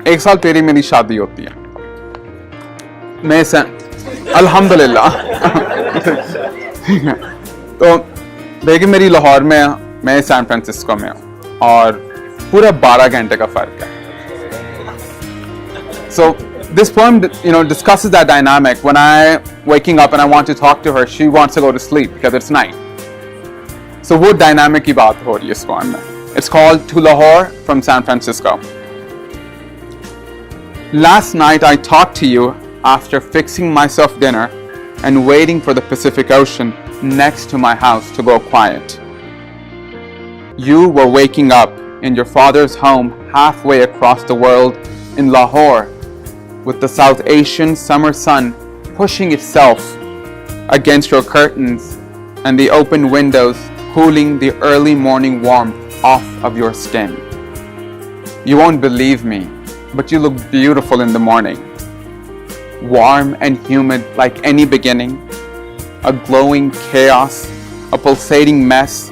एक साल पहले मेरी शादी होती है, मैं अल्हम्दुलिल्लाह तो देखिए मेरी लाहौर में है, मैं सैन फ्रांसिस्को में हूँ और पूरा 12 घंटे का फर्क है. So this poem, discusses that dynamic. When I waking up and I want to talk to her, she wants to go to sleep because it's night. So वो dynamic की बात हो रही है इस poem में. It's called To Lahore from San Francisco. Last night I talked to you after fixing myself dinner and waiting for the Pacific Ocean next to my house to go quiet. You were waking up in your father's home halfway across the world in Lahore, with the South Asian summer sun pushing itself against your curtains and the open windows cooling the early morning warmth off of your skin. You won't believe me, but you look beautiful in the morning. Warm and humid like any beginning, a glowing chaos, a pulsating mess,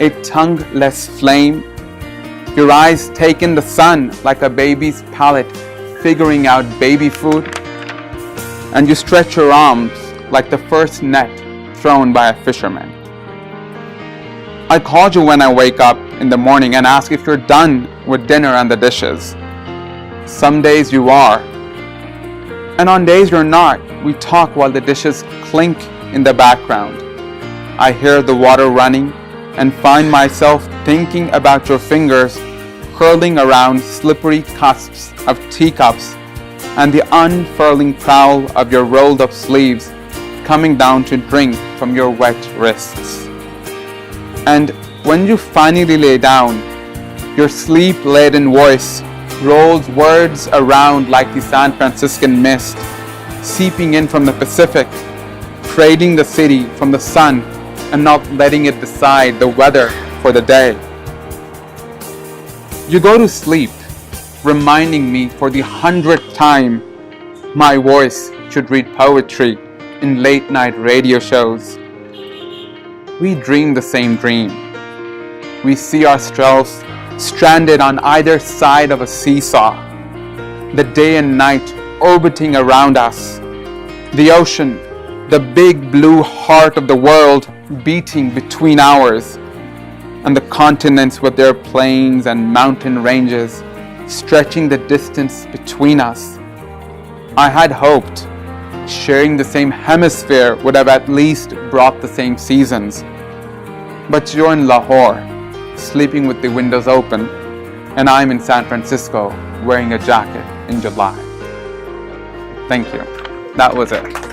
a tongueless flame. Your eyes take in the sun like a baby's palate figuring out baby food, and you stretch your arms like the first net thrown by a fisherman. I call you when I wake up in the morning and ask if you're done with dinner and the dishes. Some days you are, and on days you're not, we talk while the dishes clink in the background. I hear the water running and find myself thinking about your fingers curling around slippery cusps of teacups and the unfurling prowl of your rolled up sleeves coming down to drink from your wet wrists. And when you finally lay down, your sleep-laden voice rolls words around like the San Franciscan mist, seeping in from the Pacific, trading the city from the sun and not letting it decide the weather for the day. You go to sleep, reminding me for the 100th time my voice should read poetry in late-night radio shows. We dream the same dream. We see ourselves stranded on either side of a seesaw, the day and night orbiting around us, the ocean, the big blue heart of the world beating between ours, and the continents with their plains and mountain ranges stretching the distance between us. I had hoped sharing the same hemisphere would have at least brought the same seasons. But you're in Lahore, sleeping with the windows open, and I'm in San Francisco wearing a jacket in July. Thank you. That was it.